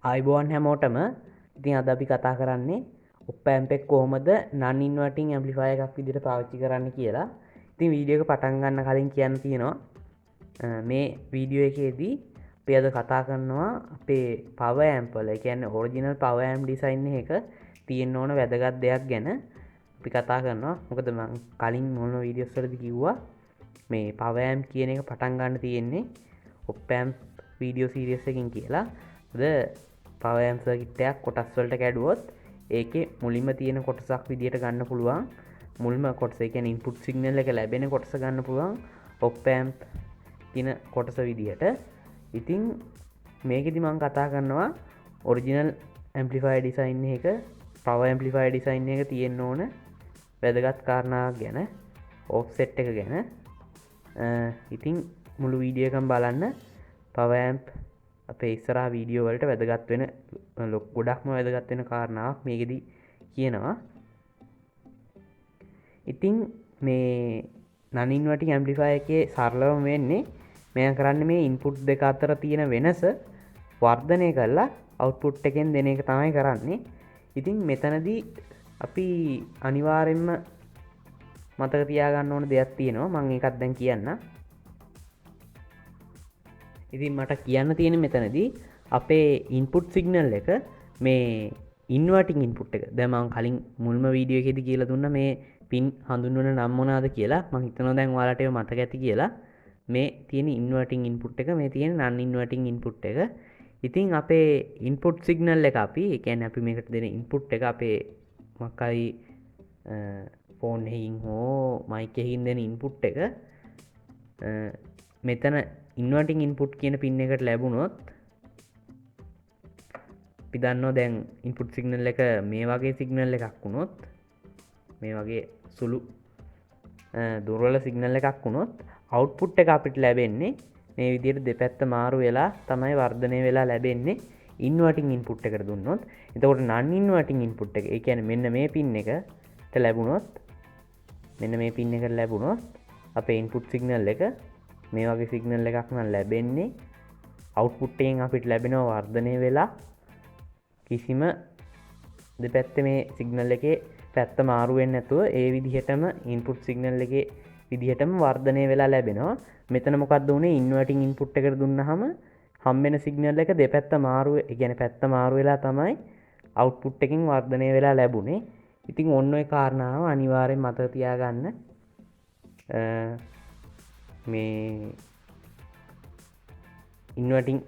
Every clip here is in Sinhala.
අයිබෝන් හැමෝටම ඉතින් අද අපි කතා කරන්නේ ඔප්පෑම්පෙක් කොහොමද නන් ඉන්වර්ටින් ඇම්ප්ලිෆයර් එකක් විදිහට පාවිච්චි කරන්න කියලා. ඉතින් වීඩියෝ එක පටන් ගන්න කලින් කියන්න තියෙනවා මේ වීඩියෝ එකේදී අපි අද කතා කරනවා අපේ පවර් ඇම්ප් වල, ඒ කියන්නේ ඔරිජිනල් පවර් ඇම්ප් ඩිසයින් එක තියෙන්න ඕන වැදගත් දෙයක් ගැන අපි කතා කරනවා. මොකද මම කලින් මොන වීඩියෝස් වලදී කිව්වා මේ පවර් ඇම්ප් කියන එක පටන් ගන්න තියෙන්නේ ඔප්පෑම්ප් වීඩියෝ සීරීස් එකකින් කියලා. පවර් ඇම්ප් සර්කිට් එකක් කොටස් වලට කැඩුවොත් ඒකේ මුලින්ම තියෙන කොටසක් විදියට ගන්න පුළුවන්. මුල්ම කොටස, ඒ කියන්නේ ඉන්පුට් සිග්නල් එක ලැබෙන කොටස ගන්න පුළුවන් ඔප් ඇම්ප් කියන කොටස විදියට. ඉතින් මේකෙදි මම කතා කරනවා ඔරිජිනල් ඇම්ප්ලිෆයර් ඩිසයින් එක, පවර් ඇම්ප්ලිෆයර් ඩිසයින් එක තියෙන්න ඕන වැදගත් කාරණාවක් ගැන, ඔෆ්සෙට් එක ගැන. ඉතින් මුළු වීඩියෝ එකම බලන්න. පවර් ඇම්ප් අපේ ඉස්සරහා වීඩියෝ වලට වැදගත් වෙන ගොඩක්ම වැදගත් වෙන කාරණාවක් මේකෙදී කියනවා. ඉතින් මේ නන් ඉන්වර්ටින් ඇම්ප්ලිෆයර් එකේ සරලවම වෙන්නේ මම කරන්නේ මේ ඉන්පුට් දෙක අතර තියෙන වෙනස වර්ධනය කරලා අවුට්පුට් එකෙන් දෙන එක තමයි කරන්නේ. ඉතින් මෙතනදී අපි අනිවාර්යෙන්ම මතක තියාගන්න ඕන දෙයක් තියෙනවා. මම ඒකත් දැන් කියන්නම්. ඉතින් මට කියන්න තියෙන මෙතනදී අපේ ඉන්පුට් සිග්නල් එක මේ ඉන්වර්ටින් ඉන්පුට් එක. දැන් මම කලින් මුල්ම වීඩියෝ එකේදී කියලා දුන්නා මේ පින් හඳුන්වන නම් මොනවාද කියලා. මම හිතනවා දැන් ඔයාලට ඒක මතක ඇති කියලා. මේ තියෙන ඉන්වර්ටින් ඉන්පුට් එක, මේ තියෙන නන් ඉන්වර්ටින් ඉන්පුට් එක. ඉතින් අපේ ඉන්පුට් සිග්නල් එක අපි, ඒ කියන්නේ අපි මේකට දෙන ඉන්පුට් එක අපේ මොකක්යි ෆෝන් එකකින් හෝ මයික් එකකින් දෙන ඉන්පුට් එක මෙතන ඉන්වර්ටින් ඉන්පුට් කියන පින් එකට ලැබුණොත් අපි දන්නවා දැන් ඉන්පුට් සිග්නල් එක මේ වගේ සිග්නල් එකක් වුණොත්, මේ වගේ සුළු දුර්වල සිග්නල් එකක් වුණොත් අවුට්පුට් එක අපිට ලැබෙන්නේ මේ විදිහට දෙපැත්ත මාරු වෙලා තමයි වර්ධනය වෙලා ලැබෙන්නේ ඉන්වර්ටින් ඉන්පුට් එකට දුන්නොත්. එතකොට නන් ඉන්වර්ටින් ඉන්පුට් එක, ඒ කියන්නේ මෙන්න මේ පින් එකට ලැබුණොත්, මෙන්න මේ පින් එකට ලැබුණොත් අපේ ඉන්පුට් සිග්නල් එක මේ වගේ සිග්නල් එකක් නම් ලැබෙන්නේ අවුට්පුට් එකෙන් අපිට ලැබෙනවා වර්ධනය වෙලා. කිසිම දෙපැත්තේ මේ සිග්නල් එකේ පැත්ත මාරු වෙන්නේ නැතුව ඒ විදිහටම ඉන්පුට් සිග්නල් එකේ විදිහටම වර්ධනය වෙලා ලැබෙනවා. මෙතන මොකක්ද උනේ, ඉන්වර්ටින් ඉන්පුට් එකට දුන්නාම හම්බෙන සිග්නල් එක දෙපැත්ත මාරු, ඒ කියන්නේ පැත්ත මාරු වෙලා තමයි අවුට්පුට් එකකින් වර්ධනය වෙලා ලැබුණේ. ඉතින් ඔන්න ඔය කාරණාව අනිවාර්යෙන් මතක තියාගන්න. මේ ඉන්වර්ටින්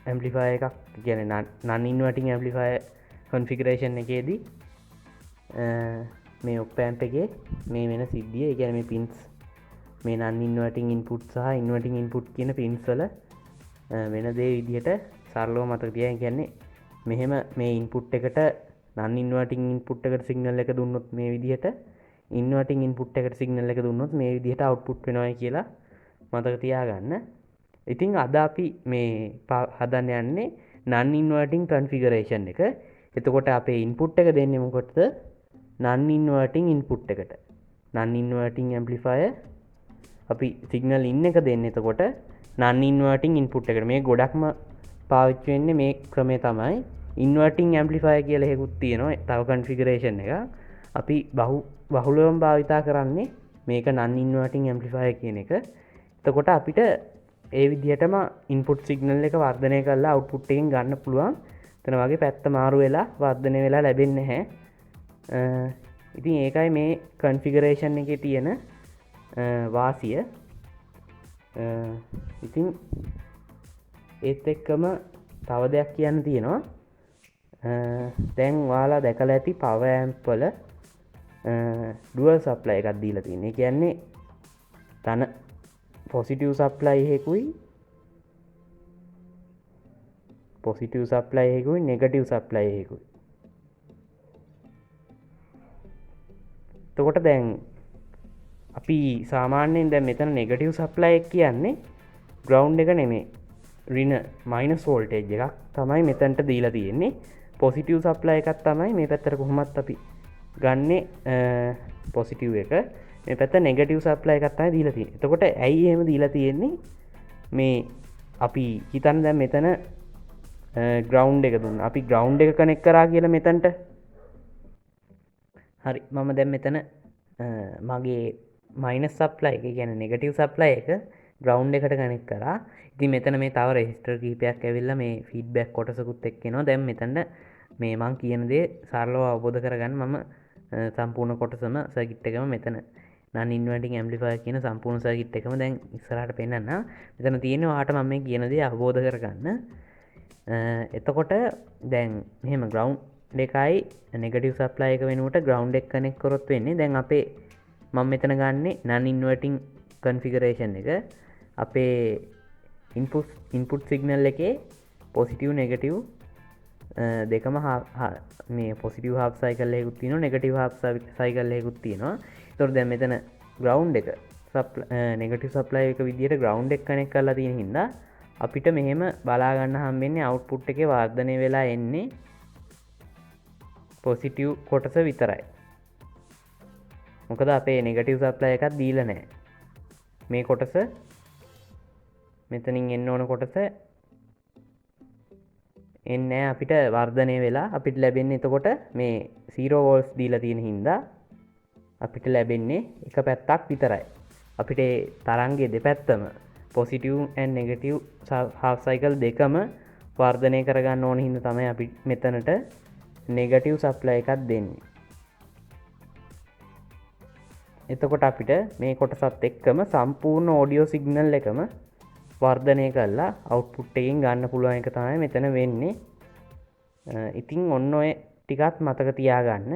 ඇම්ප්ලිෆයර් එකක්, කියන්නේ නන් ඉන්වර්ටින් ඇම්ප්ලිෆයර් කොන්ෆිගරේෂන් එකේදී මේ ඔප් ඇම්ප් එකේ මේ වෙන සිද්ධිය, ඒ කියන්නේ මේ පින්ස්, මේ නන් ඉන්වර්ටින් ඉන්පුට් සහ ඉන්වර්ටින් ඉන්පුට් කියන පින්ස් වල වෙන දේ විදිහට සරලව මතක තියාගන්න. කියන්නේ මෙහෙම මේ ඉන්පුට් එකට නන් ඉන්වර්ටින් ඉන්පුට් එකට සිග්නල් එක දුන්නොත් මේ විදිහට, ඉන්වර්ටින් ඉන්පුට් එකට සිග්නල් එක දුන්නොත් මේ විදිහට අවුට්පුට් වෙනවා කියලා මතක තියාගන්න. ඉතින් අද අපි මේ හදන්න යන්නේ නන් ඉන්වර්ටින් කන්ෆිගරේෂන් එක. එතකොට අපේ ඉන්පුට් එක දෙන්නේ මොකටද? නන් ඉන්වර්ටින් ඉන්පුට් එකට. නන් ඉන්වර්ටින් ඇම්ප්ලිෆයර් අපි සිග්නල් ඉන් එක දෙන්නේ එතකොට නන් ඉන්වර්ටින් ඉන්පුට් එකට. මේ ගොඩක්ම පාවිච්චි වෙන්නේ මේ ක්‍රමය තමයි. ඉන්වර්ටින් ඇම්ප්ලිෆයර් කියලා එකකුත් තියෙනවා, තව කන්ෆිගරේෂන් එක. අපි බහුලවම භාවිතා කරන්නේ මේක නන් ඉන්වර්ටින් ඇම්ප්ලිෆයර් කියන එක. එතකොට අපිට ඒ විදිහටම ඉන්පුට් සිග්නල් එක වර්ධනය කරලා අවුට්පුට් එකෙන් ගන්න පුළුවන්. එතන වගේ පැත්ත මාරු වෙලා වර්ධනය වෙලා ලැබෙන්නේ නැහැ. ඉතින් ඒකයි මේ කන්ෆිගරේෂන් එකේ තියෙන වාසිය. ඉතින් ඒත් එක්කම තව දෙයක් කියන්න තියෙනවා. දැන් ඔයාලා දැකලා ඇති පවර් ඇම්ප් වල ඩුවල් සප්ලයි එකක් දීලා තියෙනවා. ඒ කියන්නේ තන පොසිටිව් සප්ලයි එකකුයි, පොසිටිව් සප්ලයි එකකුයි, නෙගටිව් සප්ලයි එකකුයි. එතකොට දැන් අපි සාමාන්‍යයෙන් දැන් මෙතන නෙගටිව් සප්ලයි එක කියන්නේ ග්‍රවුන්ඩ් එක නෙමෙයි, ඍණ මයිනස් වෝල්ටේජ් එකක් තමයි මෙතනට දීලා තියෙන්නේ. පොසිටිව් සප්ලයි එකක් තමයි මේ පැත්තට කොහොමත් අපි ගන්නෙ පොසිටිව් එක. මේ පැත්ත නෙගටිව් සප්ලයි එකක් තමයි දීලා තියෙන්නේ. එතකොට ඇයි එහෙම දීලා තියෙන්නේ? මේ අපි හිතන්න දැන් මෙතන ග්‍රවන්් එක දුන්න අපි ග්‍රවන්් එක කනෙක් කරා කියල මෙතැන්ට හරි මම දැම් මෙතන මගේ මයිනස් සප්ලයි එක ගැන නෙගටව් සප්ලයි එක ග්‍රවන්් එකට කනෙක් කරා ඉති මෙතන මේ තව රෙහිස්ටර් කීපයක් ඇවිල්ල මේ ෆීඩ්බැක් කොටසකුත් එක්කෙනවා දැම් මෙතැන්ට මේ මං කියනදේ සරලෝ අවබෝධ කරගන්න මම සම්පූර්ණ කොටසම සැකිට් එකම මෙතන ඉන්වටින් ඇම්ලිෆා කියන සම්පූර්ණ සැකිට් එකම දැන් ඉස්සරට පෙන්න්න මෙතන තියෙන වාට මම කියනදේ අවබෝධ කරගන්න එතකොට දැන් මෙහෙම ග්‍රවන්් දෙකයි නෙගටව සප්ලයි එක වෙනුවට ග්‍රවන්් එක් කනෙක් කොරොත් වෙන්නේ දැන් අපේ මං මෙතන ගන්නේ ඉන්වටින් කන්ෆිගරේෂන් එක අපේ ඉන්පුට් සිගනල් එකේ පොසිටව් නෙගටව් දෙකම මේ පොසිටව හා සයිකල්ලෙකුත් තින නෙගටව හා සයිකල්ලෙකුත් තියෙනවා තොර දැ මෙතන ග්‍රවන්් එක නෙගටව සප්ලයි එක විදිට ග්‍රවන්් එක් කනෙක් කරලා තියෙන හිද අපිට මෙහෙම බලාගන්න හම්බෙන්නේ අවට්පුට් එක වර්ධනය වෙලා එන්නේ පොසිටව් කොටස විතරයි මොකද අපේ නෙගටව් සප්ලයි එකත් දීල නෑ මේ කොටස මෙතනින් එන්න ඕන කොටස එන්න අපිට වර්ධනය වෙලා අපිට ලැබෙන්නේ එතකොට මේ සීරෝවෝල්ස් දීල තියෙන හින්දා අපිට ලැබෙන්නේ එක පැත්තක් විතරයි අපිට තරන්ගේ දෙපැත්තම පොසිටව් ඇන් නෙගටව් හාසයිකල් දෙකම වර්ධනය කරගන්න ඕන හිද තමයි අපි මෙතනට නෙගටව් සප්ලය එකක් දෙන්නේ එතකොට අපිට මේ කොටසත් එක්කම සම්පූර්ණ ඕඩියෝ සිගනල් එකම වර්ධනය කරලා අවට්පුට්ටකින් ගන්න පුළුවන් එක තමයි මෙතන වෙන්නේ ඉතිං ඔන්න ඔය ටිකත් මතක තියාගන්න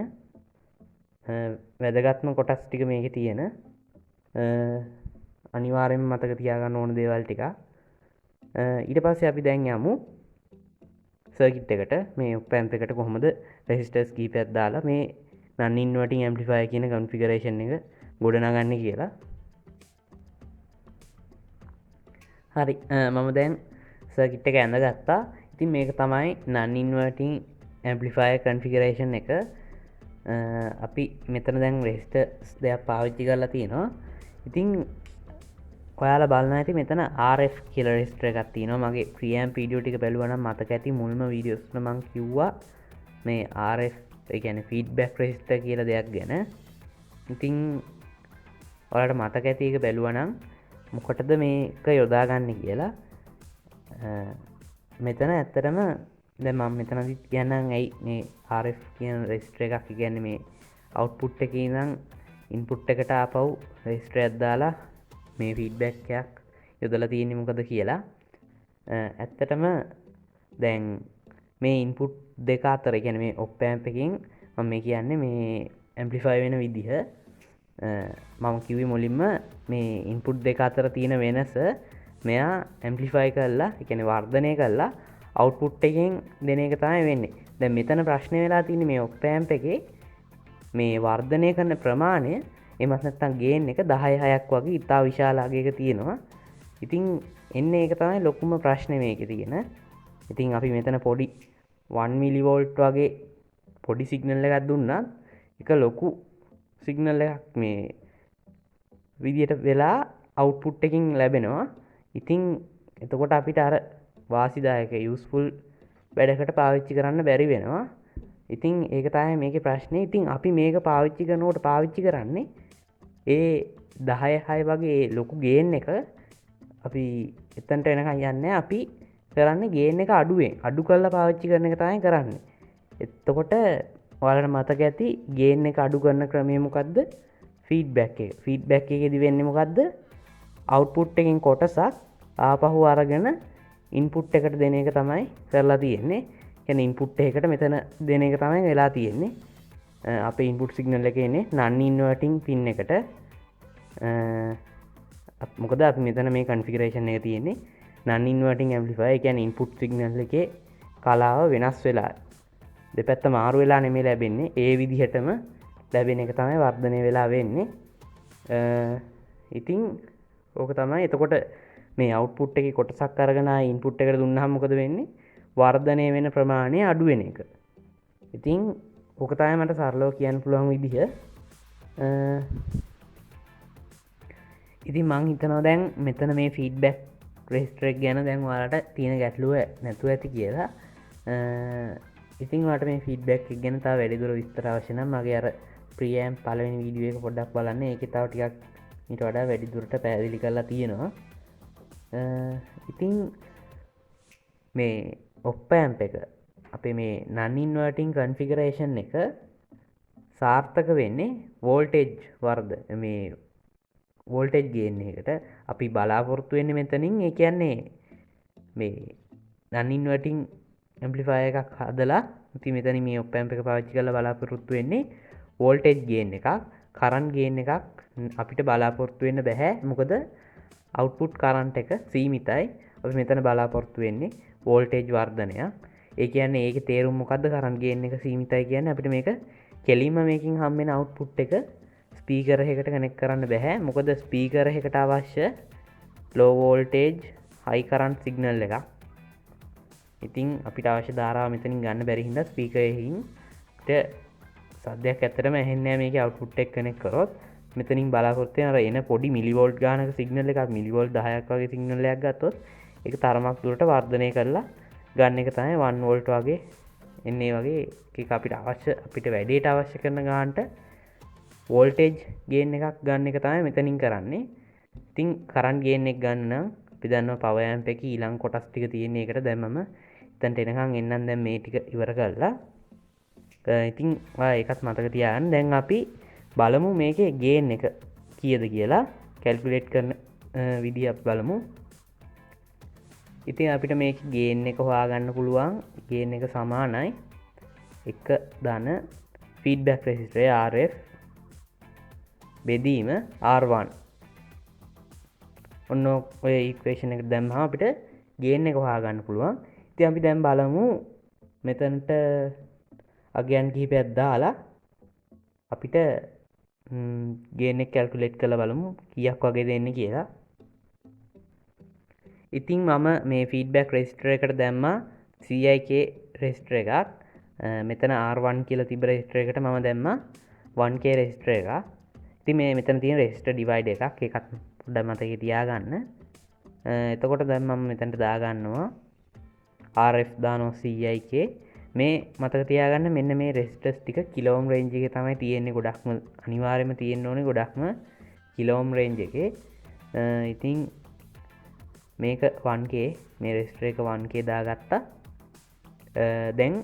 වැදගත්ම කොටස් ටික මේක තියෙන අනිවාරෙන් මතක තියාගන්න ඕන දේවල් ටික ඊට පස්සේ අපි දැන් යමු සර්කිට් එකට මේ ඔප්පැම්ප එකට කොහොමද රෙසිස්ටර්ස් කීපයක් දාලා මේ ඉන්වර්ටින් ඇම්ප්ලිෆයර් කියන කන්ෆිගරේෂන් එක ගොඩනගන්න කියලා හරි මම දැන් සර්කිට් එක ඇඳ ගත්තා ඉතින් මේක තමයි ඉන්වර්ටින් ඇම්ප්ලිෆයර් කන්ෆිගරේෂන් එක අපි මෙතන දැන් රෙසිස්ටර්ස් දෙයක් පාවිච්චි කරලා තියෙනවා ඉතින් ඔයාලා බලන්න ඇති මෙතන RF කියලා රෙසිස්ටර් එකක් තියෙනවා මගේ ප්‍රියම් වීඩියෝ ටික බැලුවා නම් මතක ඇති මුල්ම වීඩියෝස් වල මම කිව්වා මේ RF ඒ කියන්නේ ෆීඩ්බැක් රෙසිස්ටර් කියලා දෙයක් ගැන ඉතින් ඔයාලට මතක ඇති එක බැලුවා නම් මොකටද මේක යොදාගන්න කියලා මෙතන ඇත්තටම දැන් මම මෙතනදි කියන්නම් ඇයි මේ RF කියන රෙසිස්ටර් එකක් කියන්නේ මේ අවුට්පුට් එකේ ඉඳන් ඉන්පුට් එකට ආපහු රෙසිස්ටර් එකක් දාලා මේ ෆීඩ්බැක් එකක් යොදලා තියෙන්නේ මොකද කියලා ඇත්තටම දැන් මේ ඉන්පුට් දෙක අතර කියන්නේ මේ ඔප් ඇම්ප් එකකින් මම මේ කියන්නේ මේ ඇම්ප්ලිෆයි වෙන විදිහ මම කිව්වේ මුලින්ම මේ ඉන්පුට් දෙක අතර තියෙන වෙනස මෙයා ඇම්ප්ලිෆයි කරලා ඒ කියන්නේ වර්ධනය කරලා අවුට්පුට් එකෙන් දෙන එක තමයි වෙන්නේ. දැන් මෙතන ප්‍රශ්නේ වෙලා තියෙන්නේ මේ ඔප් ඇම්ප් එකේ මේ වර්ධනය කරන ප්‍රමාණය එමත් නැත්තම් ගේන් එක 10/6ක් වගේ ඉතා විශාල අගයක තියෙනවා. ඉතින් එන්නේ ඒක තමයි ලොකුම ප්‍රශ්නේ මේකේ තියෙන. ඉතින් අපි මෙතන පොඩි 1 මිලිවෝල්ට් වගේ පොඩි සිග්නල් එකක් දුන්නා එක ලොකු සිග්නල් එකක් මේ විදියට වෙලා අවුට්පුට් එකකින් ලැබෙනවා. ඉතින් එතකොට අපිට අර වාසිදායක යූස්ෆුල් වැඩකට පාවිච්චි කරන්න බැරි වෙනවා. ඉතින් ඒක තමයි මේකේ ප්‍රශ්නේ. ඉතින් අපි මේක පාවිච්චි කරනකොට පාවිච්චි කරන්නේ ඒ 10/6 වගේ ලොකු ගේන් එක අපි එතනට එනකන් යන්නේ අපි කරන්නේ ගේන් එක අඩු කරලා පාවිච්චි කරන එක තමයි කරන්නේ. එතකොට ඔයාලට මතක ඇති ගේන් එක අඩු කරන ක්‍රමය මොකද්ද? ෆීඩ්බැක් එක. ෆීඩ්බැක් එකේදී වෙන්නේ මොකද්ද? අවුට්පුට් එකෙන් කොටසක් ආපහු අරගෙන ඉන්පුට් එකට දෙන එක තමයි කරලා තියෙන්නේ. කියන්නේ ඉන්පුට් එකකට මෙතන දෙන එක තමයි වෙලා තියෙන්නේ. අපේ ඉන්පුට් සිග්නල් එකේ එන්නේ නන් ඉන්වර්ටින් පින් එකට. මොකද අපි මෙතන මේ කන්ෆිගරේෂන් එක තියෙන්නේ නන් ඉන්වර්ටින් ඇම්ප්ලිෆයර්. ඒ කියන්නේ ඉන්පුට් සිග්නල් එකේ කලාව වෙනස් වෙලා දෙපැත්ත මාරු වෙලා නෙමෙයි ලැබෙන්නේ. ඒ විදිහටම ලැබෙන එක තමයි වර්ධනය වෙලා වෙන්නේ. ඉතින් ඕක තමයි. එතකොට මේ අවුට්පුට් එකේ කොටසක් අරගෙන ඉන්පුට් එකට දුන්නාම මොකද වෙන්නේ? වර්ධනය වෙන ප්‍රමාණය අඩු වෙන එක. ඉතින් ඕක තමයි මට සරලව කියන්න පුළුවන් විදිහ. ඉතින් මං හිතනවා දැන් මෙතන මේ ෆීඩ්බැක් රෙසිස්ටර් එක ගැන දැන් ඔයාලට තියෙන ගැටලුව නැතුව ඇති කියලා. ඉතින් වට මේ ෆීඩ්බැක් ගැන තා වැඩිදුර විස්තර අවශ්‍යන මගේ අර ප්‍රියම් පලවෙනි වීඩියෝ එක පොඩ්ඩක් බලන්න ඒක තාව ටිකක් ඊට වඩා වැඩිදුරට පැදිලි කරලා තියෙනවා. ඉතින් මේ ඔප්පෑම්ප එක අපේ මේ නන්ඉන්වර්ටිං කන්ෆිගරේෂන් එක සාර්ථක වෙන්නේ වෝල්ටේජ් වර්ද මේ වෝල්ටේජ් ගේන්න එකට අපි බලාපොරොත්තු වෙන්න මෙතනින් ඒ කියන්නේ මේ නන්ඉන්වර්ටිං ඇම්පලිෆය එකක් හදලා ති මෙතන මේ ඔප්පෑම්ප එක පාච්චි කල බලාපොරොත්තු වෙන්නේ වෝල්ටේජ් ගේන්න එකක් කරන් ගේන්න එකක් අපිට බලාපොරොත්තු වෙන්න බැහැ මොකද අවුට්පුට් කරන්ට එක සීමිතයි අපි මෙතන බලාපොරොත්තු වෙන්නේ වෝල්ටේජ් වර්ධනයක් ඒ කියන්නේ ඒක තේරුම් මොකක්ද කරන් ගේන්න එක සීමිතයි කියන්න අපිට මේක කෙලින්ම මේකින් හම්බෙන අවුට්පුට් එක ස්පීකර එකට කනෙක් කරන්න බැහැ මොකද ස්පීකර එකට අවශ්‍ය ලෝ වෝල්ටේජ් හයි කරන්ට් සිගනල් එකක් ඉතින් අපිට අවශ්‍ය ධාරාව මෙතනින් ගන්න බැරිහිද ස්පීකරයකින් සද්‍යයක් ඇත්තටම ඇහෙන්නේ මේක අවුට්පුට් එක කනෙක්ට් කරොත් මෙතනින් බලාපොරොත්තු වෙන අර එන පොඩි මිලිවෝල්ට් ගානක සිගනල් එකක් මිලිවෝල්ට් 10ක් වගේ සිගනල් එකක් ගත්තොත් ඒක තරමක් දුරට වර්ධනය කරලා ගන්න එක තමයි 1 වෝල්ට් වගේ එන්නේ වගේ එකක් අපිට වැඩේට අවශ්‍ය කරන ගානට වෝල්ටේජ් ගේන් එකක් ගන්න එක තමයි මෙතනින් කරන්නේ. ඉතින් කරන්ට් ගේන් එක ගන්න නම් අපි දන්නවා පවර් ඇම්ප් එකේ ඊළඟ කොටස් ටික තියෙන එකට දැම්මම එතනට එනකන් එන්නම් දැන් මේ ටික ඉවර කරලා ඉතින් ඒකත් මතක තියාගන්න. දැන් අපි බලමු මේකේ ගේන් එක කීයද කියලා කැල්කියුලේට් කරන විදිය අපි බලමු. ඉතින් අපිට මේක ගේන් එක හොයාගන්න පුළුවන් ගේන් එක සමානයි 1 ධන ෆීඩ්බැක් රෙසිස්ටරේ RF බෙදීම R1 ඔන්න ඔය ඉක්වේෂන් එක දැම්මම අපිට ගේන් එක හොයාගන්න පුළුවන්. ඉතින් අපි දැන් බලමු මෙතනට අගයන් කිහිපයක් දාලා අපිට ගේන් එක කැල්කියුලේට් කරලා බලමු කීයක් වගේද එන්නේ කියලා. ඉතින් මම මේ ෆීඩ්බැක් රෙසිස්ටර් එකට දැම්මා CIK රෙසිස්ටර් එකක්. මෙතන R1 කියලා තිබ්බ රෙසිස්ටර් එකට මම දැම්මා 1K රෙසිස්ටර් එකක්. ඉතින් මේ මෙතන තියෙන රෙසිස්ටර් ඩිවයිඩර් එකක් ඒකත් පොඩ්ඩක් මතකේ තියාගන්න. එතකොට දැන් මම මෙතනට දාගන්නවා RF දානවා CIK මේ මතක තියාගන්න මෙන්න මේ රෙසිස්ටර්ස් ටික කිලෝ ඕම් රේන්ජ් එකේ තමයි තියෙන්නේ ගොඩක්ම අනිවාර්යයෙන්ම තියෙන්න ඕනේ ගොඩක්ම කිලෝ ඕම් රේන්ජ් එකේ. ඉතින් මේක 1K මේ රෙසිස්ටර් එක 1K දාගත්තා. දැන්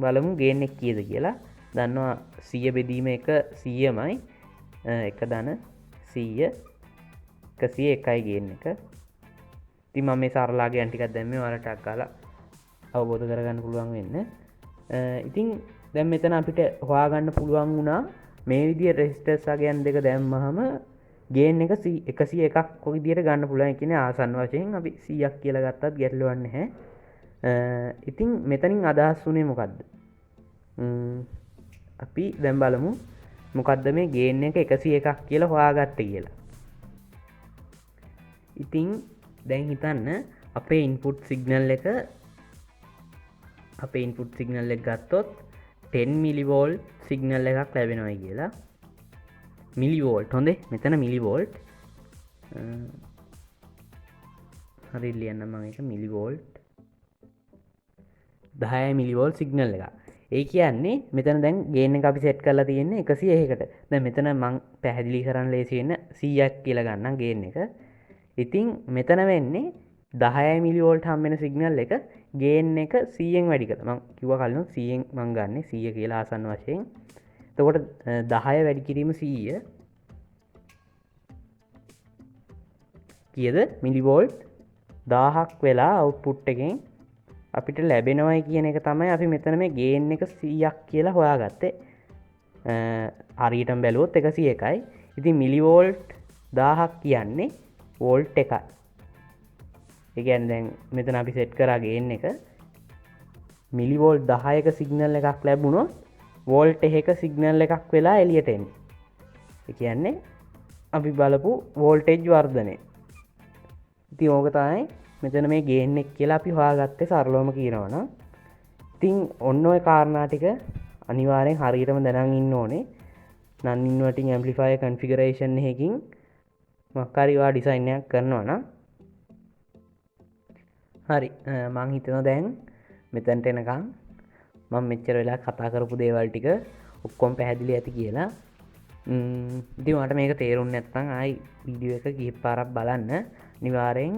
බලමු ගේන් එක කීයද කියලා. දන්නවා 100 බෙදීම 100මයි 1 ධන 100 101යි ගේන් එක. ඉතින් මම මේ සරලාගයන් ටිකක් දැම්මේ ඔයාලට ටක් ගාලා අවබෝධ කරගන්න පුළුවන් වෙන්න. ඉතින් දැන් මෙතන අපිට හොයාගන්න පුළුවන් වුණා මේ විදිහේ රෙසිස්ටර්ස් අගයන් දෙක දැම්මහම ගේන් එක 101ක් කොයි විදිහට ගන්න පුළුවන් කියන්නේ ආසන්න වශයෙන් අපි 100ක් කියලා ගත්තත් ගැටලුවක් නැහැ. ඉතින් මෙතනින් අදහස් වුණේ මොකද්ද? අපි දැන් බලමු මොකද්ද මේ ගේන් එක 101ක් කියලා හොයාගත්තේ කියලා. ඉතින් දැන් හිතන්න අපේ ඉන්පුට් සිගනල් එක ගත්තොත් 10 මිලිවෝල්ට් සිගනල් එකක් ලැබෙනවා කියලා. මිලිවෝල්ට් හොඳේ මෙතන මිලිවෝල්ට් හරි ලියන්න මම ඒක මිලිවෝල්ට් 10 මිලිවෝල්ට් සිගනල් එක. ඒ කියන්නේ මෙතන දැන් ගේන් එක අපි සෙට් කරලා තියෙන්නේ 101කට. දැන් මෙතන මම පැහැදිලි කරන්න ලේසි වෙන්න 100ක් කියලා ගන්නම් ගේන් එක. ඉතින් මෙතන වෙන්නේ 10 මිලිවෝල්ට් හම්බෙන සිගනල් එක ගේන් එක 100න් වැඩි කරලා මම කිව්වා කලින් 100න් මම ගන්නෙ 100 කියලා ආසන්න වශයෙන්. එතකොට 10 වැඩි කිරීම 100 කීයද මිලිවෝල්ට් 1000ක් වෙලා අවුට්පුට් එකෙන් අපිට ලැබෙනවයි කියන එක තමයි අපි මෙතන මේ ගේන් එක 100ක් කියලා හොයාගත්තේ. හරියටම බැලුවොත් 101යි. ඉතින් මිලිවෝල්ට් 1000ක් කියන්නේ වෝල්ට් එකයි. ඒ කියන්නේ දැන් මෙතන අපි සෙට් කරා ගේන් එක මිලිවෝල්ට් 10ක සිගනල් එකක් ලැබුණොත් වෝල්ට් එකක සිගනල් එකක් වෙලා එළියට එන්නේ. ඒ කියන්නේ අපි බලපු වෝල්ටේජ් වර්ධනය. ඉතින් ඕක තමයි මෙතන මේ ගේන් එක කියලා අපි හොයාගත්තේ සරලවම කියනවනම්. ඉතින් ඔන්න ඔය කාරණා ටික අනිවාර්යෙන් හරියටම දැනන් ඉන්න ඕනේ. non inverting amplifier configuration එකකින් මොකක් හරි ඔයා ඩිසයින් එකක් කරනවා නම් හරි මං හිතනවා දැන් මෙතැන්ට එනකං මම මෙච්චර වෙලා කතා කරපු දේවල් ටික ඔක්කොම් පැහැදිලි ඇති කියලා. ඉතින් මට මේක තේරුම් නැත්නම් ආයි වීඩියෝ එක කීප පාරක් බලන්න. අනිවාර්යෙන්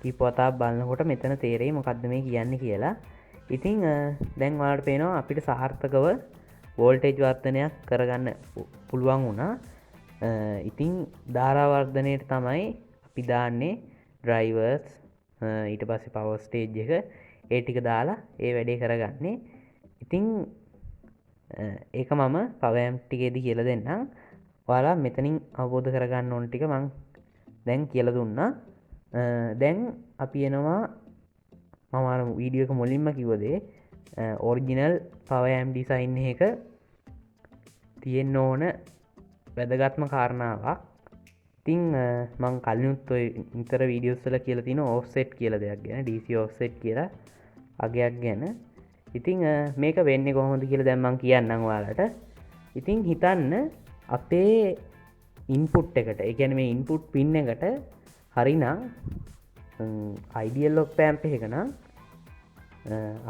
කීපවතාවක් බලනකොට මෙතන තේරෙයි මොකද්ද මේ කියන්නේ කියලා. ඉතින් දැන් ඔයාලට පේනවා අපිට සාර්ථකව වෝල්ටේජ් වර්ධනයක් කරගන්න පුළුවන් වුණා. ඉතින් ධාරා වර්ධනයට තමයි අපි දාන්නේ ඩ්‍රයිවර්ස්, ඊට පස්සේ පවර් ස්ටේජ් එක ඒ ටික දාලා ඒ වැඩේ කරගන්නේ. ඉතින් ඒක මම පවර් ඇම්ප් ටිකේදී කියලා දෙන්නම්. ඔයාලා මෙතනින් අවබෝධ කරගන්න ඕන ටික මම දැන් කියලා දුන්නා. දැන් අපි එනවා මම අර වීඩියෝ එක මුලින්ම කිව්ව දේ ඔරිජිනල් පවර් ඇම්ප් ඩිසයින් එක තියෙන්න ඕන වැදගත්ම කාරණාවක්. ඉතින් මං කලිනුත් ඔය නිතර වීඩියෝස් වල කියලා තියෙන ඕෆ්සෙට් කියලා දෙයක් ගැන, DC ඕෆ්සෙට් කියලා අගයක් ගැන. ඉතින් මේක වෙන්නේ කොහොමද කියලා දැන් මං කියන්නම් ඔයාලට. ඉතින් හිතන්න අපේ ඉන්පුට් එකට, ඒ කියන්නේ මේ ඉන්පුට් පින් එකට හරිනම් අයිඩියල් ඔප් ඇම්ප් එකක නම්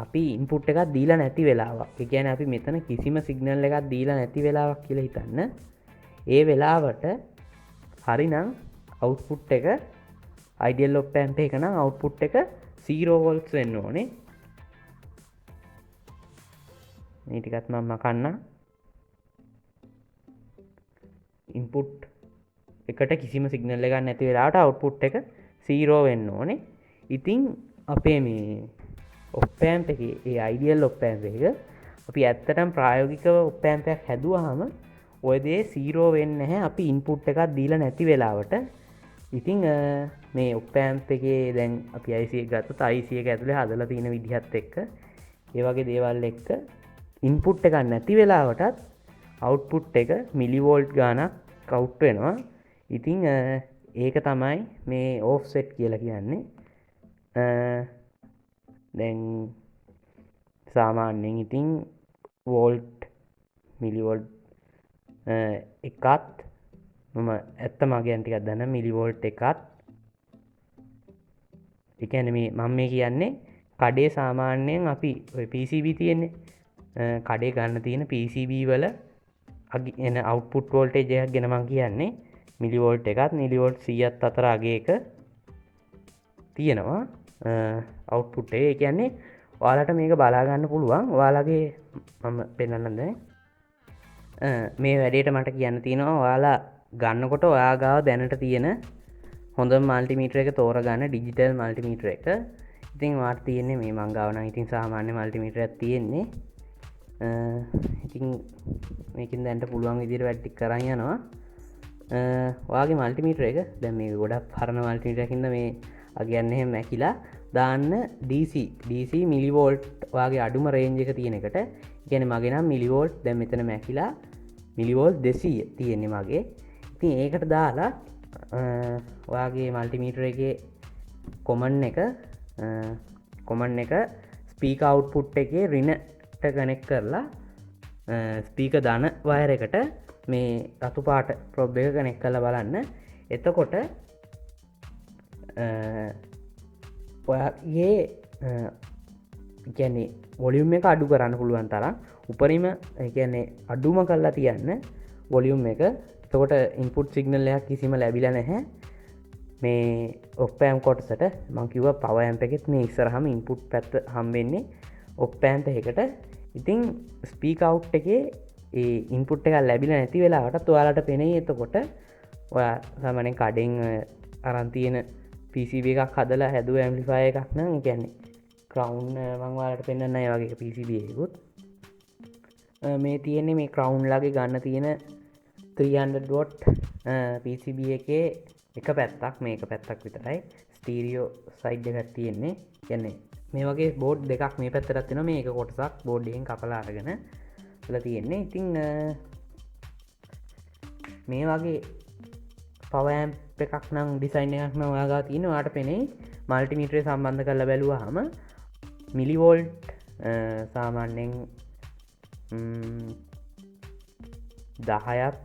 අපි ඉන්පුට් එකක් දීලා නැති වෙලාවක්, ඒ කියන්නේ අපි මෙතන කිසිම සිග්නල් එකක් දීලා නැති වෙලාවක් කියලා හිතන්න. ඒ වෙලාවට හරිනම් අවුට්පුට් එක අයිඩියල් ඔප් ඇම්ප් එක නම් අවුට්පුට් එක 0 වෝල්ට්ස් වෙන්න ඕනේ. මේ ටිකත් මම මකන්න. ඉන්පුට් එකට කිසිම සිග්නල් එකක් නැති වෙලාවට අවුට්පුට් එක 0 වෙන්න ඕනේ. ඉතින් අපේ මේ ඔප් ඇම්ප් එකේ ඒ අයිඩියල් ඔප් ඇම්ප් එක අපි ඇත්තටම ප්‍රායෝගිකව ඔප් ඇම්ප් එකක් හැදුවාම ඔය දේ 0 වෙන්නේ නැහැ අපි ඉන්පුට් එකක් දීලා නැති වෙලාවට. ඉතින් මේ ඔප් ඇම්ප් එකේ දැන් අපි IC එක ගත්තොත් IC එක ඇතුලේ හදලා තියෙන විදිහත් එක්ක ඒ වගේ දේවල් එක්ක ඉන්පුට් එකක් නැති වෙලාවටත් අවුට්පුට් එක මිලි වෝල්ට් ගානක් කවුට් වෙනවා. ඉතින් ඒක තමයි මේ ඕෆ්සෙට් කියලා කියන්නේ. දැන් සාමාන්‍යයෙන් ඉතින් වෝල්ට් මිලි වෝල්ට් එකත් මම ඇත්ත මගයන් ටිකක් දන්න මිලි වෝල්ට් එකත්. ඒ කියන්නේ මේ මම මේ කියන්නේ කඩේ සාමාන්‍යයෙන් අපි ඔය PCB තියෙන්නේ කඩේ ගන්න තියෙන PCB වල එන අවුට්පුට් වෝල්ටේජ් එකක් ගැන මම කියන්නේ. මිලි වෝල්ට් එකත් මිලි වෝල්ට් 100ත් අතර අගයක තියෙනවා අවුට්පුට් එක. ඒ කියන්නේ ඔයාලට මේක බලා ගන්න පුළුවන්. ඔයාලගේ මම පෙන්නන්නම් දැන්. මේ වැඩේට මට කියන්න තියෙනවා ඔයාලා ගන්නකොට ඔයා ගාව දැනට තියෙන හොඳම මල්ටිමීටර එක තෝරගන්න, ඩිජිටල් මල්ටිමීටර එක. ඉතින් වාට තියෙන්නේ මේ මං ගාව නම් ඉතින් සාමාන්‍ය මල්ටිමීටර එකක් තියෙන්නේ. ඉතින් මේකෙන් දැන්ට පුළුවන් විදිහට වැඩ ටික කරන් යනවා. ඔයාගේ මල්ටිමීටර එක දැන් මේක ගොඩක් පරණ මල්ටිමීටර එකකින්ද මේ අගයන් එහෙම මැකිලා දාන්න DC මිලි වෝල්ට් ඔයාගේ අඩුම රේන්ජ් එක තියෙන එකට. ඒ කියන්නේ මගේ නම් මිලි වෝල්ට් දැන් මෙතන මැකිලා මිලි වෝල්ට් 200 තියෙන්නේ මගේ. ඉතින් ඒකට දාලා ඔයාගේ මල්ටිමීටර එකේ කොමන් එක ස්පීකර් අවුට්පුට් එකේ රිනට කනෙක්ට් කරලා ස්පීකර් ධන වයර් එකට මේ රතු පාට ප්‍රොබ් එක කනෙක්ට් කරලා බලන්න. එතකොට ඔයාගේ කියන්නේ වොලියුම් එක අඩු කරන්න පුළුවන් තරම් උපරිම කියන්නේ අඩුම කරලා තියන්න වොලියුම් එක. එතකොට ඉන්පුට් සිග්නල් එකක් කිසිම ලැබිලා නැහැ මේ ඔප් ඇම්ප් කොටසට. මම කිව්වා පවර් ඇම්ප් එකෙත් මේ ඉස්සරහම ඉන්පුට් පැත්ත හම්බෙන්නේ ඔප් ඇම්ප් එකකට. ඉතින් ස්පීකර් අවුට් එකේ ඒ ඉන්පුට් එකක් ලැබිලා නැති වෙලාවටත් ඔයාලට පෙනෙයි. එතකොට ඔයා සාමාන්‍යයෙන් කඩෙන් අරන් තියෙන PCB එකක් හදලා හැදුව ඇම්ප්ලිෆයර් එකක් නම් ඒ කියන්නේ ක්‍රවුන් මම ඔයාලට පෙන්නන්න ඒ වගේ PCB එකකුත් මේ තියෙන්නේ මේ ක්‍රවුන් ලාගේ ගන්න තියෙන 300 watt PCB එකේ එක පැත්තක් මේක පැත්තක් විතරයි ස්ටීරියෝ සයිඩ් එකක් තියෙන්නේ. කියන්නේ මේ වගේ බෝඩ් දෙකක් මේ පැත්තටත් තියෙනවා. මේ එක කොටසක් බෝඩ් එකෙන් කපලා අරගෙන ඉතලා තියෙන්නේ. ඉතින් මේ වගේ පවර් ඇම්ප් එකක් නම් ඩිසයින් එකක් නම් ඔයා ගාව තියෙන. ඔයාට පෙනේ මල්ටිමීටරේ සම්බන්ධ කරලා බැලුවාම මිලි වෝල්ට් සාමාන්‍යයෙන් 10ත්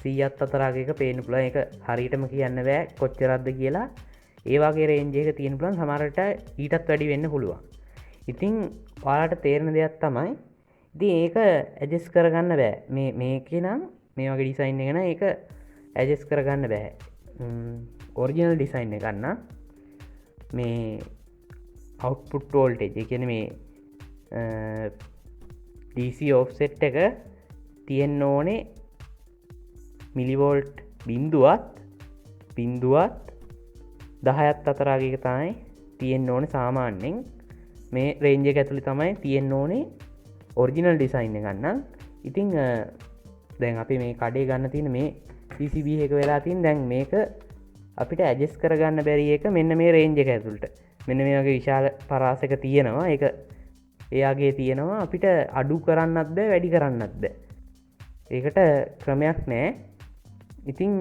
100ත් අතර අගයක පේන්න පුළුවන්. ඒක හරියටම කියන්න බෑ කොච්චරක්ද කියලා. ඒවාගේ රේන්ජයක තියෙන පුලන් සමරට ඊටත් වැඩි වෙන්න පුළුවන්. ඉතිං ඔයාලට තේරණ දෙයක් තමයි ඉති ඒක ඇජෙස් කරගන්න බෑ මේක නම් මේ වගේ ඩිසයින් එකන ඒක ඇජෙස් කරගන්න බෑ. ඔරිජිනල් ඩිසයින් එකන්න මේ අවට්පුට් වෝල්ටේජ් කියන මේ DC ඔෆ්සෙට් එක තියෙන්න ඕනේ මිලිවෝල්ට් බින්දුවත් 10ත් අතරාගේක තමයි තියෙන්න ඕනේ සාමාන්‍යෙන් මේ රේන්ජ එක ඇතුළි තමයි තියෙන්න ඕනේ ඔරිජිනල් ඩිසයින් ගන්න. ඉතිං දැන් අපි මේ කඩේ ගන්න තියෙන මේ CCB එක වෙලා තින් දැන් මේක අපිට ඇජෙස් කරගන්න බැරි එක මෙන්න මේ රේන්ජ එක ඇතුළට මෙන්න මේ වගේ විශාල පරාසක තියෙනවා එක එයාගේ තියෙනවා අපිට අඩු කරන්නත් බෑ වැඩි කරන්නත් බෑ. ඒකට ක්‍රමයක් නෑ. ඉතිං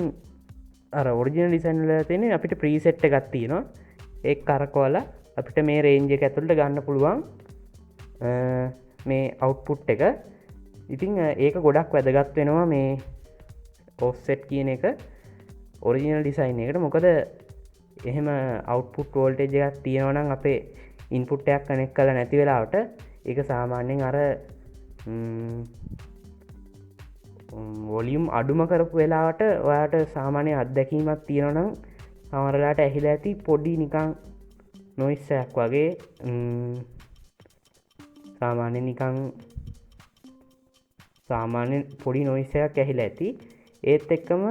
අර ඔරිජිනල් ඩිසයින්ල තියෙන අපිට ප්‍රීසෙට්ට එකක් තියෙනවා ඒ කරකවල අපිට මේ රේන්ජ එක ඇතුළට ගන්න පුළුවන් මේ අවට්පුට් එක. ඉතිං ඒක ගොඩක් වැදගත් වෙනවා මේ ඔෆ්සෙට් කියන එක ඔරිජිනල් ඩිසයින් එකට. මොකද එහෙම අවට්පුට් වෝල්ටේජ් එකක් තියෙනවනම් අපේ ඉන්පුට්ටයක් කනෙක් කල නැති වෙලාවට ඒක සාමාන්‍යෙන් අර වොලියම් අඩුම කරපු වෙලාවට ඔයාට සාමානය අත්දැකීමක් තියෙනනම් සමරලාට ඇහිල ඇති පොඩ්ඩි නිකං නොයිස්සයක් වගේ සාමාන්‍ය නිකං සාමාන්‍ය පොඩි නොයිස්සයක් ඇහිල ඇති. ඒත් එක්කම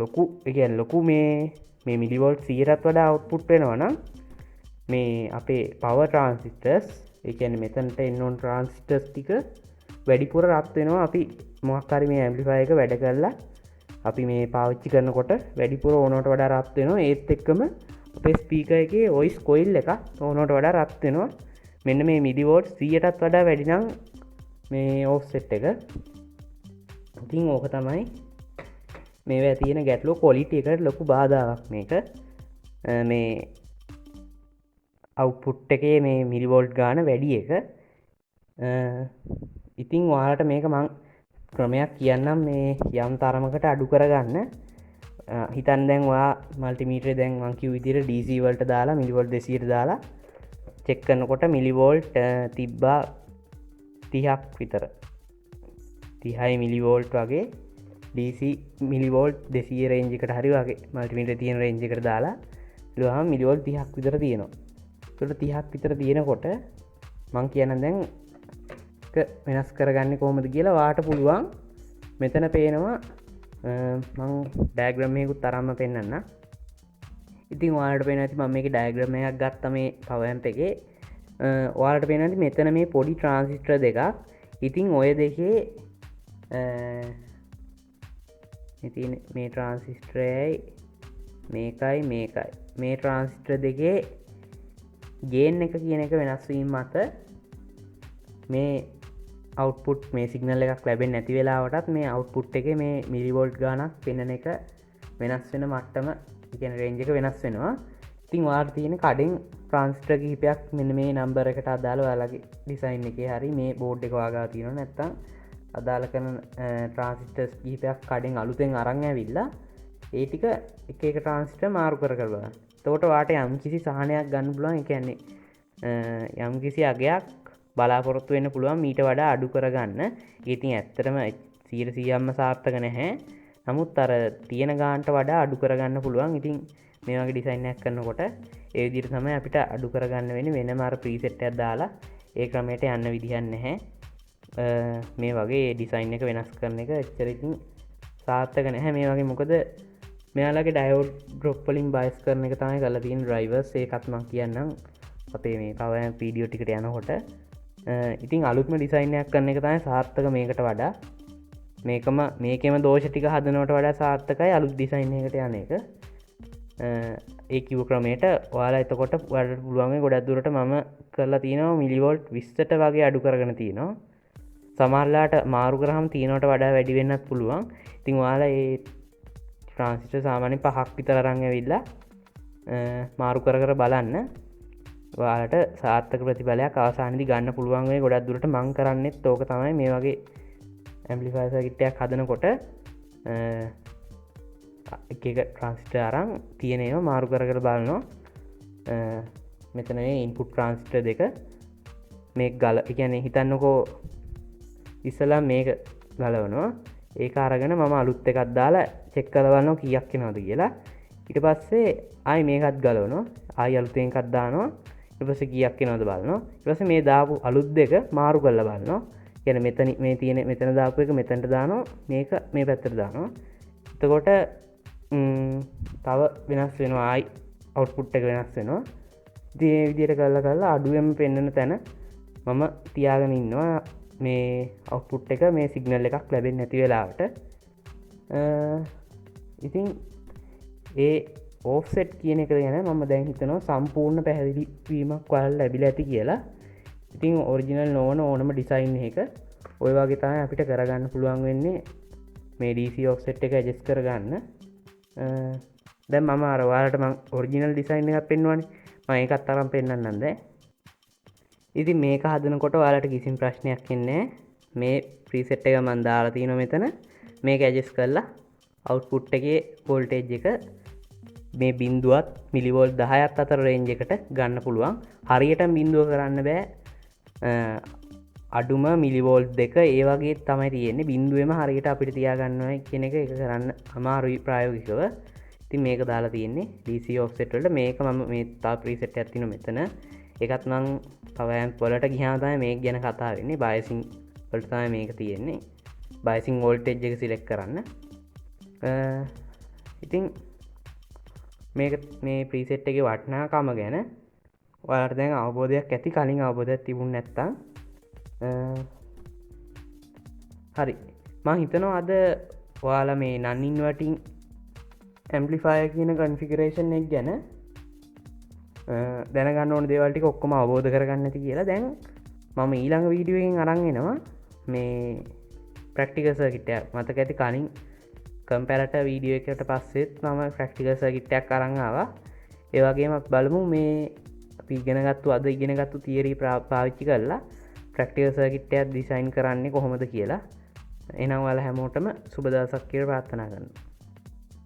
ලොකු එකන් ලොකු මේ මිලිවෝල්ට් 100ට වඩා අවට්පුට් වෙනවනම් මේ අපේ පව ට්‍රන්සිස්ටර්ස් එකන මෙතන්ට එන්නවන් ට්‍රන්සිටර්ස් ටික වැඩිපුර රත් වෙනවා. අපි මොක්කාරි මේ ඇම්පලිෆය එක වැඩ කරලා අපි මේ පාවිච්චි කරනකොට වැඩිපුර ඕනොට වඩා රත් වෙනවා. ඒත් එක්කම අපේ ස්පීක එක ඔයිස් කොයිල් එක ඕනොට වඩා රත් වෙනවා. මෙන්න මේ මිලිවෝට් 100ටත් වඩා වැඩිනම් මේ ඔෆ්සෙට් එක. ඉතින් ඕක තමයි මේ තියෙන ගැටලෝ කොලිට එකට ලොකු බාධාවක් මේක මේ අවුපුට් එකේ මේ මිලිවෝල්ට් ගාන වැඩි එක. ඉතිං වාලට මේක මං ක්‍රමයක් කියන්නම් මේ යම් තරමකට අඩු කරගන්න. හිතන් දැන් වා මල්ටිමීට්‍රේ දැන් වංකිව විදිර DC වලට දාලා මිලිවෝල්ට් 200ට දාලා චෙක් කරනකොට මිලිවෝල්ට් තිබ්බා 30ක් විතර 30 මිලිවෝල්ට් වගේ DC මිලිවෝල්ට් 200 රේන්ජ් එකට හරි වගේ මල්ටිමීටර් තියෙන රේන්ජ් එකට දාලා බලුවහම මිලිවෝල්ට් 30ක් විතර තියෙනවා. ඒකට 30ක් විතර තියෙනකොට මං කියන දැන් වෙනස් කරගන්න කොහොමද කියලා වාට පුළුවන්. මෙතන පේනවා මං ඩයග්‍රෑම් එකකුත් තරම්ම පෙන්නන්න. ඉතින් ඔයාලට පේනවා ඇති මම මේකේ ඩයග්‍රෑම් එකක් ගත්තා මේ පවර් ඇම්ප් එකේ. ඔයාලට පේනවා ඇති මෙතන මේ පොඩි ට්‍රාන්සිස්ටර් දෙකක්. ඉතින් ඔය දෙකේ ඉතින් මේ ට්‍රාන්සිස්ටරයයි මේකයි මේ ට්‍රාන්සිස්ටර් දෙකේ ගේන් එක කියන එක වෙනස්වීම මත මේ අවුට්පුට් මේ සිගනල් එකක් ලැබෙන් නැති වෙලාවටත් මේ අවුට්පුට් එක මේ මිලිවෝල්ට් ගානක් පෙන්නන එක වෙනස් වෙන මට්ටම ඉගෙන රේන්ජ එක වෙනස් වෙනවා. ඉතින් වාට තියෙන කඩින් ට්‍රාන්ස්ටර් කිහිපයක් මෙන්න මේ නම්බර එකට අදාළ ඔයාලගේ ඩිසයින් එකේ හරි මේ බෝඩ් එක වාගා තියෙනවා නැත්තම් අදාළ කරන ට්‍රාන්සිස්ටර්ස් කිහිපයක් කඩෙන් අලුතෙන් අරන් ඇවිල්ලා ඒ ටික එක එක ට්‍රාන්සිස්ටර් මාරු කර බලන්න. එතකොට වාට යම් කිසි සහනයක් ගන්න පුළුවන්. ඒ කියන්නේ යම් කිසි අගයක් බලාපොරොත්තු වෙන්න පුළුවන් මීට වඩා අඩු කරගන්න. ඉතින් ඇත්තටම 100%ක්ම සාර්ථක නැහැ. නමුත් අර තියෙන ගානට වඩා අඩු කරගන්න පුළුවන්. ඉතින් මේ වගේ ඩිසයින් එකක් කරනකොට ඒ විදිහට තමයි අපිට අඩු කරගන්න වෙන්නේ. වෙනම අර ප්‍රීසෙට් එකක් දාලා ඒ ක්‍රමයට යන්න විදිහක් නැහැ. මේ වගේ ඩිසයින් එක වෙනස් කරන එක එච්චර ඉතින් සාර්ථක නැහැ මේ වගේ. මොකද මෙයාලගේ ඩයෝඩ් ඩ්‍රොප් වලින් බයස් කරන එක තමයි කරලා තියෙන ඩ්‍රයිවර්ස්. ඒකත් මම කියන්නම් අපේ මේ පවර් ඇම්ප් වීඩියෝ ටිකට යනකොට. ඉතින් අලුත්ම ඩිසයින් එකක් කරන එක තමයි සාර්ථක මේකට වඩා. මේකෙම දෝෂ ටික හදනවට වඩා සාර්ථකයි අලුත් ඩිසයින් එකකට යන එක. ඒ කිව් ක්‍රමයට ඔයාලා එතකොට ඔයාලට පුළුවන් ගොඩක් දුරට මම කරලා තියෙනවා මිලිවෝල්ට් 20ට වගේ අඩු කරගෙන තියෙනවා. සමහරලාට මාරු කරාම තියෙනවට වඩා වැඩි වෙන්නත් පුළුවන්. ඉතින් ඔයාලා ඒ ට්‍රාන්සිස්ටර් සාමාන්‍යයෙන් 5ක් විතර අරන් ඇවිල්ලා මාරු කර බලන්න. ඔයාලට සාර්ථක ප්‍රතිඵලයක් අවසානයේදී ගන්න පුළුවන් වෙයි. ගොඩක් දුරට මම කරන්නේත් ඕක තමයි. මේ වගේ ඇම්ප්ලිෆයර් සර්කිට් එකක් හදනකොට එක ට්‍රන්ස්ට අරං තියෙනවා මාරු කර බලනවා මෙතන ඉන්පුට් ට්‍රන්ස්ට දෙක මේ ගල එකන හිතන්නකෝ ඉස්සලා මේක ගලවනවා ඒ අරගෙන මම අලුත් එකක් දාලා චෙක් කලවන්න කියක් නොද කියලා ඉට පස්සේ ආයි මේකත් ගලවනවා ආයි අලුතෙන් කත්දානවා ඉපස කියක් නොද බලනවා ඉපස මේ දාපු අලුත් දෙක මාරු කල්ල බලනවා ගැන මෙතන මේ තියෙන මෙතන දාපු එක මෙතැන්ට දානවා මේක මේ පැත්තර දානවා එතකොට තව වෙනස් වෙනවා ආයි අවට්පුට් එක වෙනස් වෙනවා දේ විදියට කරලා අඩුවම පෙන්න්නන තැන මම තියාගෙන ඉන්නවා මේ අවපුට් එක මේ සිගනල් එකක් ලැබෙන් නැති වෙලාවට ඉතින් ඒ ඕෆ්සෙට් කියන එක ගැන මම දැන් හිතනවා සම්පූර්ණ පැහැදිලිවීමක් වල් ලැබිල ඇති කියලා ඉතින් ඔරිජිනල් නොවන ඕනම ඩිසයින් එක ඔය වගේ තමයි අපිට කරගන්න පුළුවන් වෙන්නේ මේ DC ඔෆ්සෙට් එක ඇජස් කරගන්න දැන් මම අරවාලට ම ඔරිජිනල් ඩිසයින් එකක් පෙන්වන්නේ ඒකත් තරම් පෙන්න්න නන්ද ඉති මේක හදනකොට වාලට කිසිම් ප්‍රශ්නයක් එන්නේ මේ ප්‍රීසෙට් එක මන්දාලා තියන මෙතන මේ ඇජෙස් කරලා අවට්පුට් එකේ පෝල්ටේජ් එක මේ බින්දුවත් මිලිවෝල් 10ත් අතර රේන්ජ එකට ගන්න පුළුවන් හරියට බින්දුව කරන්න බෑ අඩුම මිලිවෝල් දෙක ඒවගේ තමයි තියෙන්නේ බින්දුවම හරියට අපිට තියාගන්නවා කියන එක කරන්න අමාරුයි ප්‍රායෝගිකව ති මේක දාලා තියන්නේ DC ඔෆ්සෙට්වලට මේක මම මේ තා ප්‍රීසෙට් ඇතින මෙතන එකත් නං පවයන් පොලට ගිහාතයි මේ ගැන කතා වෙන්නේ බයසින් පොල්ටතම මේක තියෙන්නේ බයිසිං වෝල්ටේජ් එක සිලෙක් කරන්න ඉතින් මේ ප්‍රීසෙට් එක වටනාකම ගැන ඔයාලට දැන් අවබෝධයක් ඇති කලින් අවබෝධයක් තිබුණ නැත්තම් හරි මං හිතනවා අද ඔයාලා මේ නන්ඉන්වටින් ඇම්පලිෆය කියන කන්ෆිකරේෂන් එක් ගැන දැනගන්න ඕන දේවල්ටික ඔක්කොම අවබෝධ කරගන්න ඇති කියලා දැන් මම ඊළඟ වීඩියුවෙන් අරන්ගෙනවා මේ ප්‍රක්ටිකස කිටයක් මතක ඇති කලින් කම්පැරට වීඩියෝ එකට පස්සෙත් මම ප්‍රක්ටිකස කිට්ටයක් කරංආවා ඒවගේම බලමු මේ අපි ඉගෙනගත්තු අද ඉගෙනගත්තු තියරී පාවිච්චි කරලා ප්‍රක්ටිකස කිට්ටයක් ඩිසයින් කරන්නේ කොහොමද කියලා එනවල හැමෝටම සුබදසක් කියල ප්‍රාර්ථනා කරන්න